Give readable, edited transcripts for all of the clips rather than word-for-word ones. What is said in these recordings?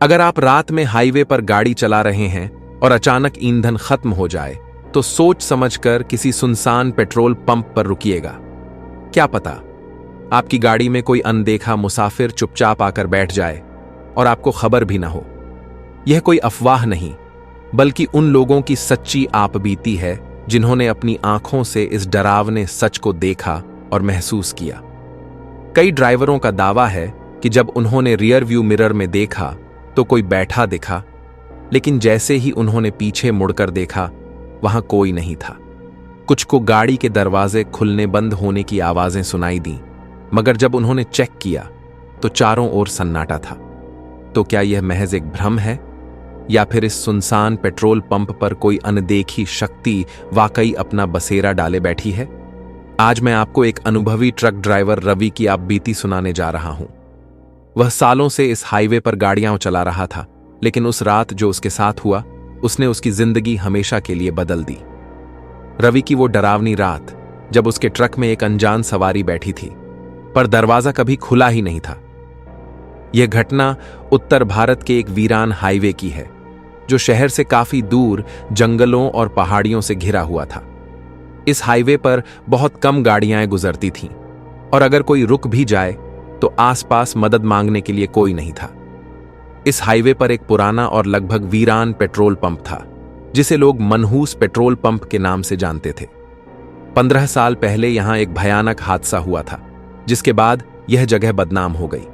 अगर आप रात में हाईवे पर गाड़ी चला रहे हैं और अचानक ईंधन खत्म हो जाए तो सोच समझकर किसी सुनसान पेट्रोल पंप पर रुकिएगा। क्या पता आपकी गाड़ी में कोई अनदेखा मुसाफिर चुपचाप आकर बैठ जाए और आपको खबर भी ना हो। यह कोई अफवाह नहीं, बल्कि उन लोगों की सच्ची आपबीती है जिन्होंने अपनी आंखों से इस डरावने सच को देखा और महसूस किया। कई ड्राइवरों का दावा है कि जब उन्होंने रियर व्यू मिरर में देखा तो कोई बैठा दिखा, लेकिन जैसे ही उन्होंने पीछे मुड़कर देखा वहां कोई नहीं था। कुछ को गाड़ी के दरवाजे खुलने बंद होने की आवाजें सुनाई दी, मगर जब उन्होंने चेक किया तो चारों ओर सन्नाटा था। तो क्या यह महज एक भ्रम है, या फिर इस सुनसान पेट्रोल पंप पर कोई अनदेखी शक्ति वाकई अपना बसेरा डाले बैठी है? आज मैं आपको एक अनुभवी ट्रक ड्राइवर रवि की आपबीती सुनाने जा रहा हूं। वह सालों से इस हाईवे पर गाड़ियां चला रहा था, लेकिन उस रात जो उसके साथ हुआ उसने उसकी जिंदगी हमेशा के लिए बदल दी। रवि की वो डरावनी रात जब उसके ट्रक में एक अनजान सवारी बैठी थी, पर दरवाजा कभी खुला ही नहीं था। यह घटना उत्तर भारत के एक वीरान हाईवे की है, जो शहर से काफी दूर जंगलों और पहाड़ियों से घिरा हुआ था। इस हाईवे पर बहुत कम गाड़ियां गुजरती थीं, और अगर कोई रुक भी जाए तो आसपास मदद मांगने के लिए कोई नहीं था। इस हाईवे पर एक पुराना और लगभग वीरान पेट्रोल पंप था, जिसे लोग मनहूस पेट्रोल पंप के नाम से जानते थे। 15 साल पहले यहां एक भयानक हादसा हुआ था, जिसके बाद यह जगह बदनाम हो गई।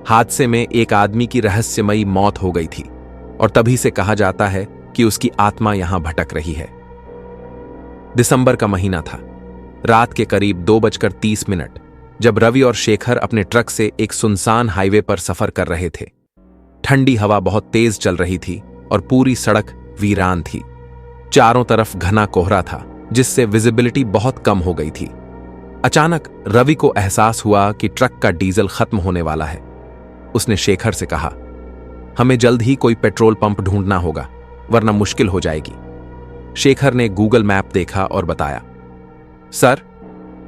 हादसे में एक आदमी की रहस्यमयी मौत हो गई थी, और तभी से कहा जाता है कि उसकी आत्मा यहां भटक रही है। दिसंबर का महीना था। रात के करीब 2:30 जब रवि और शेखर अपने ट्रक से एक सुनसान हाईवे पर सफर कर रहे थे। ठंडी हवा बहुत तेज चल रही थी और पूरी सड़क वीरान थी। चारों तरफ घना कोहरा था, जिससे विजिबिलिटी बहुत कम हो गई थी। अचानक रवि को एहसास हुआ कि ट्रक का डीजल खत्म होने वाला है। उसने शेखर से कहा, हमें जल्द ही कोई पेट्रोल पंप ढूंढना होगा, वरना मुश्किल हो जाएगी। शेखर ने गूगल मैप देखा और बताया, सर,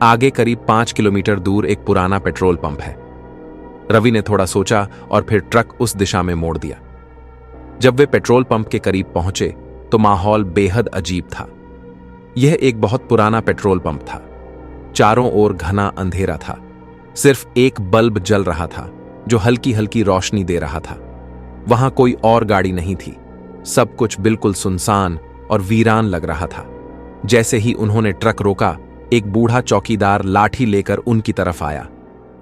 आगे करीब 5 किलोमीटर दूर एक पुराना पेट्रोल पंप है। रवि ने थोड़ा सोचा और फिर ट्रक उस दिशा में मोड़ दिया। जब वे पेट्रोल पंप के करीब पहुंचे तो माहौल बेहद अजीब था। यह एक बहुत पुराना पेट्रोल पंप था। चारों ओर घना अंधेरा था। सिर्फ एक बल्ब जल रहा था, जो हल्की हल्की रोशनी दे रहा था। वहां कोई और गाड़ी नहीं थी। सब कुछ बिल्कुल सुनसान और वीरान लग रहा था। जैसे ही उन्होंने ट्रक रोका, एक बूढ़ा चौकीदार लाठी लेकर उनकी तरफ आया।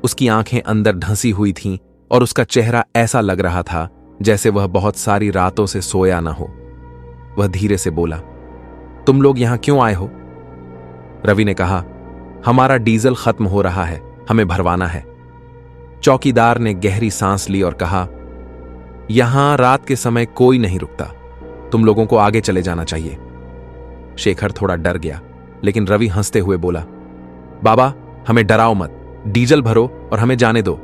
उसकी आंखें अंदर ढंसी हुई थीं और उसका चेहरा ऐसा लग रहा था जैसे वह बहुत सारी रातों से सोया न हो। वह धीरे से बोला, तुम लोग यहां क्यों आए हो? रवि ने कहा, हमारा डीजल खत्म हो रहा है, हमें भरवाना है। चौकीदार ने गहरी सांस ली और कहा, यहां रात के समय कोई नहीं रुकता, तुम लोगों को आगे चले जाना चाहिए। शेखर थोड़ा डर गया, लेकिन रवि हंसते हुए बोला, बाबा, हमें डराओ मत, डीजल भरो और हमें जाने दो।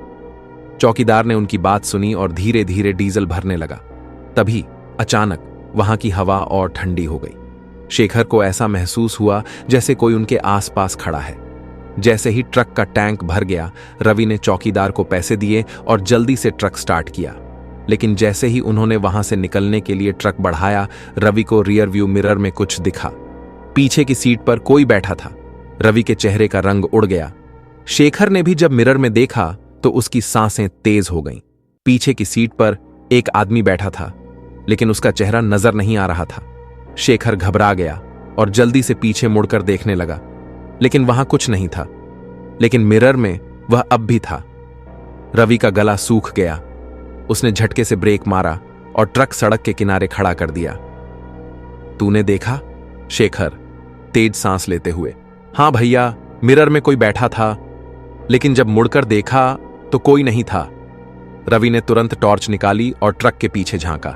चौकीदार ने उनकी बात सुनी और धीरे धीरे डीजल भरने लगा। तभी अचानक वहां की हवा और ठंडी हो गई। शेखर को ऐसा महसूस हुआ जैसे कोई उनके आसपास खड़ा है। जैसे ही ट्रक का टैंक भर गया, रवि ने चौकीदार को पैसे दिए और जल्दी से ट्रक स्टार्ट किया। लेकिन जैसे ही उन्होंने वहां से निकलने के लिए ट्रक बढ़ाया, रवि को रियर व्यू मिरर में कुछ दिखा। पीछे की सीट पर कोई बैठा था। रवि के चेहरे का रंग उड़ गया। शेखर ने भी जब मिरर में देखा तो उसकी सांसें तेज हो गईं। पीछे की सीट पर एक आदमी बैठा था, लेकिन उसका चेहरा नजर नहीं आ रहा था। शेखर घबरा गया और जल्दी से पीछे मुड़कर देखने लगा, लेकिन वहां कुछ नहीं था। लेकिन मिरर में वह अब भी था। रवि का गला सूख गया। उसने झटके से ब्रेक मारा और ट्रक सड़क के किनारे खड़ा कर दिया। तूने देखा? शेखर तेज सांस लेते हुए, हां भैया, मिरर में कोई बैठा था, लेकिन जब मुड़कर देखा तो कोई नहीं था। रवि ने तुरंत टॉर्च निकाली और ट्रक के पीछे झांका,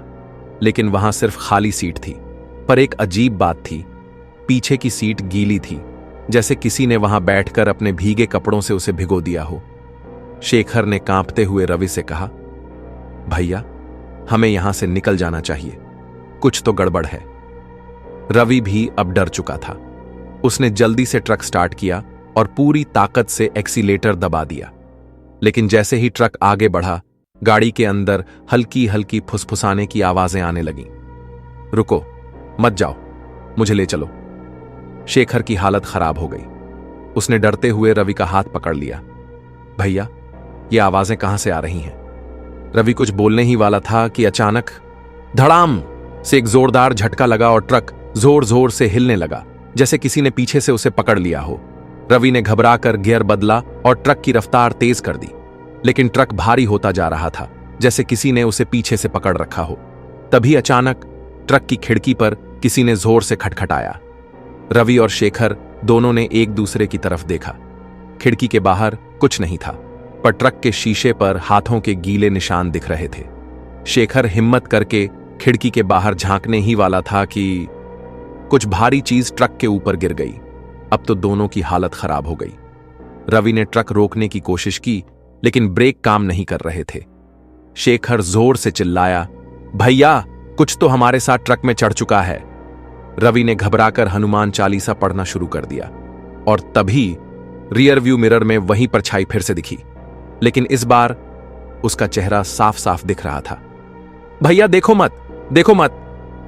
लेकिन वहां सिर्फ खाली सीट थी। पर एक अजीब बात थी, पीछे की सीट गीली थी, जैसे किसी ने वहां बैठकर अपने भीगे कपड़ों से उसे भिगो दिया हो। शेखर ने कांपते हुए रवि से कहा, भैया, हमें यहां से निकल जाना चाहिए, कुछ तो गड़बड़ है। रवि भी अब डर चुका था। उसने जल्दी से ट्रक स्टार्ट किया और पूरी ताकत से एक्सीलेटर दबा दिया। लेकिन जैसे ही ट्रक आगे बढ़ा, गाड़ी के अंदर हल्की हल्की फुसफुसाने की आवाजें आने लगीं। रुको, मत जाओ, मुझे ले चलो। शेखर की हालत खराब हो गई। उसने डरते हुए रवि का हाथ पकड़ लिया। भैया, ये आवाजें कहां से आ रही हैं? रवि कुछ बोलने ही वाला था कि अचानक धड़ाम से एक जोरदार झटका लगा और ट्रक जोर जोर से हिलने लगा, जैसे किसी ने पीछे से उसे पकड़ लिया हो। रवि ने घबराकर गियर बदला और ट्रक की रफ्तार तेज कर दी, लेकिन ट्रक भारी होता जा रहा था, जैसे किसी ने उसे पीछे से पकड़ रखा हो। तभी अचानक ट्रक की खिड़की पर किसी ने जोर से खटखटाया। रवि और शेखर दोनों ने एक दूसरे की तरफ देखा। खिड़की के बाहर कुछ नहीं था, पर ट्रक के शीशे पर हाथों के गीले निशान दिख रहे थे। शेखर हिम्मत करके खिड़की के बाहर झांकने ही वाला था कि कुछ भारी चीज ट्रक के ऊपर गिर गई। अब तो दोनों की हालत खराब हो गई। रवि ने ट्रक रोकने की कोशिश की, लेकिन ब्रेक काम नहीं कर रहे थे। शेखर जोर से चिल्लाया, भैया, कुछ तो हमारे साथ ट्रक में चढ़ चुका है। रवि ने घबराकर हनुमान चालीसा पढ़ना शुरू कर दिया, और तभी रियर व्यू मिरर में वही परछाई फिर से दिखी, लेकिन इस बार उसका चेहरा साफ साफ दिख रहा था। भैया, देखो मत, देखो मत,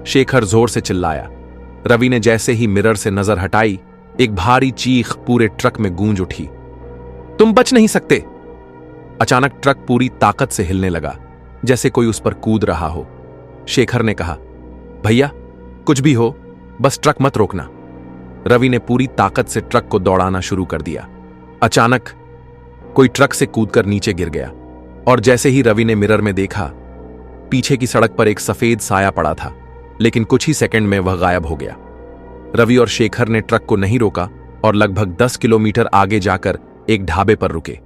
शेखर जोर से चिल्लाया। रवि ने जैसे ही मिरर से नजर हटाई, एक भारी चीख पूरे ट्रक में गूंज उठी। तुम बच नहीं सकते। अचानक ट्रक पूरी ताकत से हिलने लगा, जैसे कोई उस पर कूद रहा हो। शेखर ने कहा, भैया, कुछ भी हो, बस ट्रक मत रोकना। रवि ने पूरी ताकत से ट्रक को दौड़ाना शुरू कर दिया। अचानक कोई ट्रक से कूदकर नीचे गिर गया, और जैसे ही रवि ने मिरर में देखा, पीछे की सड़क पर एक सफेद साया पड़ा था, लेकिन कुछ ही सेकंड में वह गायब हो गया। रवि और शेखर ने ट्रक को नहीं रोका और लगभग 10 किलोमीटर आगे जाकर एक ढाबे पर रुके।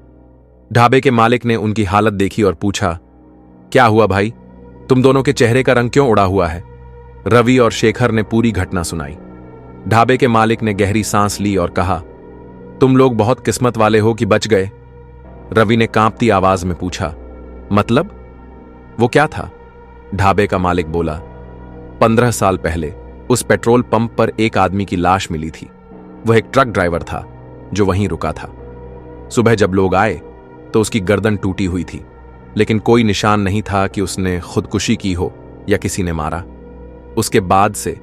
ढाबे के मालिक ने उनकी हालत देखी और पूछा, क्या हुआ भाई, तुम दोनों के चेहरे का रंग क्यों उड़ा हुआ है? रवि और शेखर ने पूरी घटना सुनाई। ढाबे के मालिक ने गहरी सांस ली और कहा, तुम लोग बहुत किस्मत वाले हो कि बच गए। रवि ने कांपती आवाज में पूछा, मतलब? वो क्या था? ढाबे का मालिक बोला, 15 साल पहले उस पेट्रोल पंप पर एक आदमी की लाश मिली थी। वह एक ट्रक ड्राइवर था जो वहीं रुका था। सुबह जब लोग आए तो उसकी गर्दन टूटी हुई थी, लेकिन कोई निशान नहीं था कि उसने खुदकुशी की हो या किसी ने मारा। उसके बाद से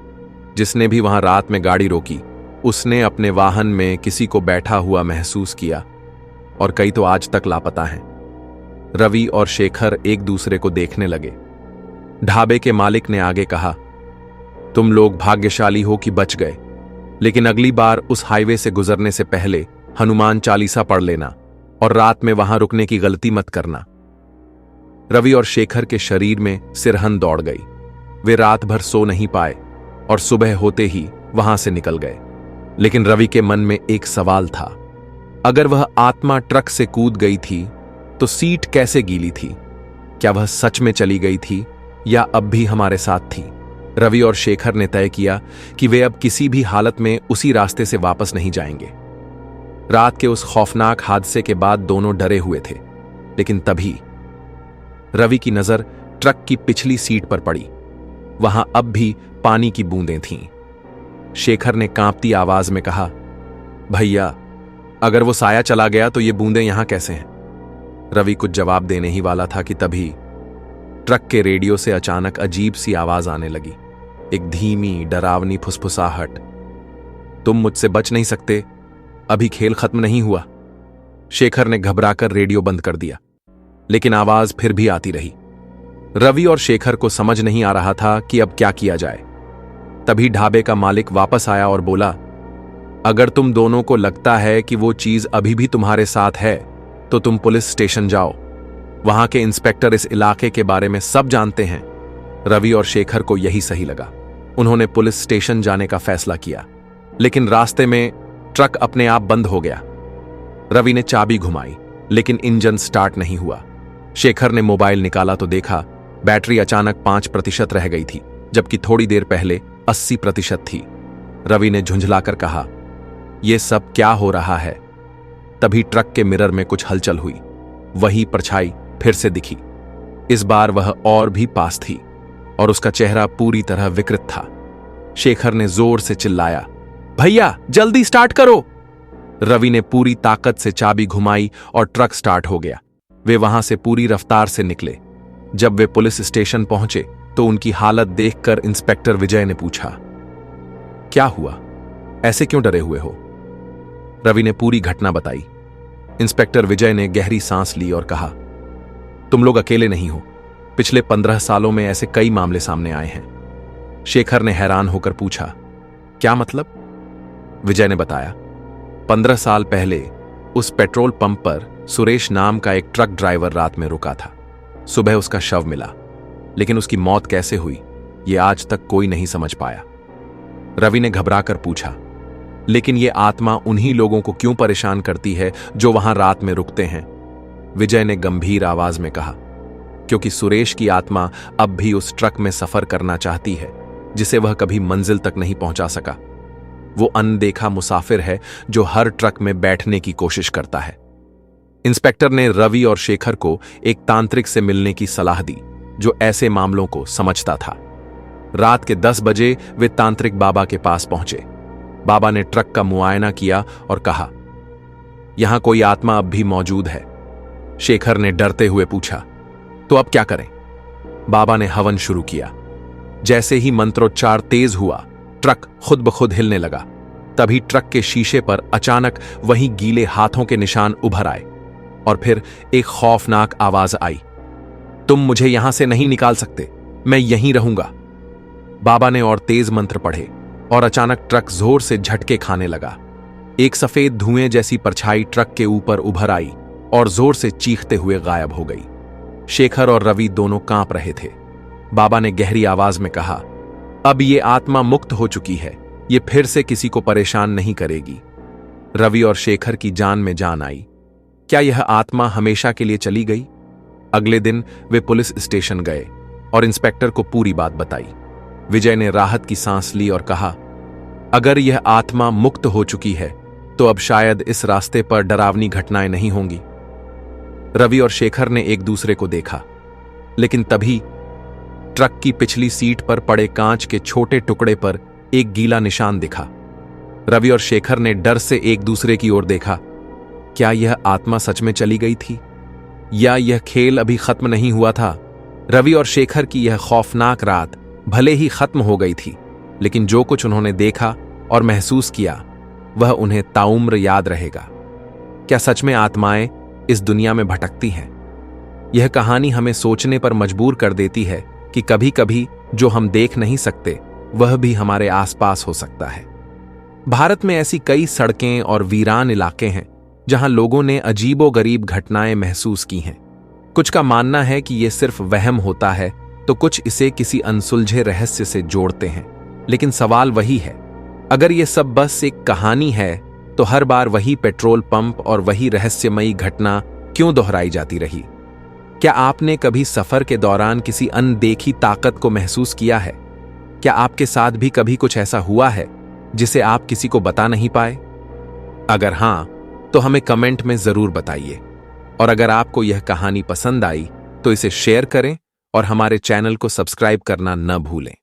जिसने भी वहां रात में गाड़ी रोकी, उसने अपने वाहन में किसी को बैठा हुआ महसूस किया, और कई तो आज तक लापता हैं। रवि और शेखर एक दूसरे को देखने लगे। ढाबे के मालिक ने आगे कहा, तुम लोग भाग्यशाली हो कि बच गए, लेकिन अगली बार उस हाईवे से गुजरने से पहले हनुमान चालीसा पढ़ लेना और रात में वहां रुकने की गलती मत करना। रवि और शेखर के शरीर में सिरहन दौड़ गई। वे रात भर सो नहीं पाए और सुबह होते ही वहां से निकल गए। लेकिन रवि के मन में एक सवाल था, अगर वह आत्मा ट्रक से कूद गई थी तो सीट कैसे गीली थी? क्या वह सच में चली गई थी या अब भी हमारे साथ थी? रवि और शेखर ने तय किया कि वे अब किसी भी हालत में उसी रास्ते से वापस नहीं जाएंगे। रात के उस खौफनाक हादसे के बाद दोनों डरे हुए थे, लेकिन तभी रवि की नजर ट्रक की पिछली सीट पर पड़ी। वहां अब भी पानी की बूंदें थीं। शेखर ने कांपती आवाज में कहा, भैया, अगर वो साया चला गया तो ये बूंदें यहां कैसे हैं? रवि कुछ जवाब देने ही वाला था कि तभी ट्रक के रेडियो से अचानक अजीब सी आवाज आने लगी, एक धीमी डरावनी फुसफुसाहट। तुम मुझसे बच नहीं सकते, अभी खेल खत्म नहीं हुआ। शेखर ने घबराकर रेडियो बंद कर दिया, लेकिन आवाज फिर भी आती रही। रवि और शेखर को समझ नहीं आ रहा था कि अब क्या किया जाए। तभी ढाबे का मालिक वापस आया और बोला, अगर तुम दोनों को लगता है कि वो चीज अभी भी तुम्हारे साथ है तो तुम पुलिस स्टेशन जाओ। वहां के इंस्पेक्टर इस इलाके के बारे में सब जानते हैं। रवि और शेखर को यही सही लगा। उन्होंने पुलिस स्टेशन जाने का फैसला किया, लेकिन रास्ते में ट्रक अपने आप बंद हो गया। रवि ने चाबी घुमाई, लेकिन इंजन स्टार्ट नहीं हुआ। शेखर ने मोबाइल निकाला तो देखा बैटरी अचानक 5% रह गई थी, जबकि थोड़ी देर पहले 80% थी। रवि ने झुंझलाकर कहा, यह सब क्या हो रहा है? तभी ट्रक के मिरर में कुछ हलचल हुई। वही परछाई फिर से दिखी। इस बार वह और भी पास थी और उसका चेहरा पूरी तरह विकृत था। शेखर ने जोर से चिल्लाया, भैया, जल्दी स्टार्ट करो। रवि ने पूरी ताकत से चाबी घुमाई और ट्रक स्टार्ट हो गया। वे वहां से पूरी रफ्तार से निकले। जब वे पुलिस स्टेशन पहुंचे तो उनकी हालत देखकर इंस्पेक्टर विजय ने पूछा, क्या हुआ, ऐसे क्यों डरे हुए हो? रवि ने पूरी घटना बताई। इंस्पेक्टर विजय ने गहरी सांस ली और कहा, तुम लोग अकेले नहीं हो, पिछले 15 सालों में ऐसे कई मामले सामने आए हैं। शेखर ने हैरान होकर पूछा, क्या मतलब? विजय ने बताया, 15 साल पहले उस पेट्रोल पंप पर सुरेश नाम का एक ट्रक ड्राइवर रात में रुका था। सुबह उसका शव मिला, लेकिन उसकी मौत कैसे हुई यह आज तक कोई नहीं समझ पाया। रवि ने घबराकर पूछा, लेकिन यह आत्मा उन्हीं लोगों को क्यों परेशान करती है जो वहां रात में रुकते हैं? विजय ने गंभीर आवाज में कहा, क्योंकि सुरेश की आत्मा अब भी उस ट्रक में सफर करना चाहती है जिसे वह कभी मंजिल तक नहीं पहुंचा सका। वो अनदेखा मुसाफिर है जो हर ट्रक में बैठने की कोशिश करता है। इंस्पेक्टर ने रवि और शेखर को एक तांत्रिक से मिलने की सलाह दी जो ऐसे मामलों को समझता था। रात के 10 बजे वे तांत्रिक बाबा के पास पहुंचे। बाबा ने ट्रक का मुआयना किया और कहा, यहां कोई आत्मा अब भी मौजूद है। शेखर ने डरते हुए पूछा, तो अब क्या करें? बाबा ने हवन शुरू किया। जैसे ही मंत्रोच्चार तेज हुआ, ट्रक खुद ब खुद हिलने लगा। तभी ट्रक के शीशे पर अचानक वही गीले हाथों के निशान उभर आए और फिर एक खौफनाक आवाज आई, तुम मुझे यहां से नहीं निकाल सकते, मैं यहीं रहूंगा। बाबा ने और तेज मंत्र पढ़े और अचानक ट्रक जोर से झटके खाने लगा। एक सफेद धुएं जैसी परछाई ट्रक के ऊपर उभर आई और जोर से चीखते हुए गायब हो गई। शेखर और रवि दोनों कांप रहे थे। बाबा ने गहरी आवाज में कहा, अब ये आत्मा मुक्त हो चुकी है, ये फिर से किसी को परेशान नहीं करेगी। रवि और शेखर की जान में जान आई। क्या यह आत्मा हमेशा के लिए चली गई? अगले दिन वे पुलिस स्टेशन गए और इंस्पेक्टर को पूरी बात बताई। विजय ने राहत की सांस ली और कहा, अगर यह आत्मा मुक्त हो चुकी है तो अब शायद इस रास्ते पर डरावनी घटनाएं नहीं होंगी। रवि और शेखर ने एक दूसरे को देखा, लेकिन तभी ट्रक की पिछली सीट पर पड़े कांच के छोटे टुकड़े पर एक गीला निशान दिखा। रवि और शेखर ने डर से एक दूसरे की ओर देखा। क्या यह आत्मा सच में चली गई थी या यह खेल अभी खत्म नहीं हुआ था? रवि और शेखर की यह खौफनाक रात भले ही खत्म हो गई थी, लेकिन जो कुछ उन्होंने देखा और महसूस किया वह उन्हें ताउम्र याद रहेगा। क्या सच में आत्माएं इस दुनिया में भटकती हैं? यह कहानी हमें सोचने पर मजबूर कर देती है कि कभी कभी जो हम देख नहीं सकते वह भी हमारे आसपास हो सकता है। भारत में ऐसी कई सड़कें और वीरान इलाके हैं जहां लोगों ने अजीबोगरीब घटनाएं महसूस की हैं। कुछ का मानना है कि यह सिर्फ वहम होता है, तो कुछ इसे किसी अनसुलझे रहस्य से जोड़ते हैं। लेकिन सवाल वही है, अगर यह सब बस एक कहानी है तो हर बार वही पेट्रोल पंप और वही रहस्यमयी घटना क्यों दोहराई जाती रही? क्या आपने कभी सफर के दौरान किसी अनदेखी ताकत को महसूस किया है? क्या आपके साथ भी कभी कुछ ऐसा हुआ है जिसे आप किसी को बता नहीं पाए? अगर हां, तो हमें कमेंट में जरूर बताइए। और अगर आपको यह कहानी पसंद आई तो इसे शेयर करें और हमारे चैनल को सब्सक्राइब करना न भूलें।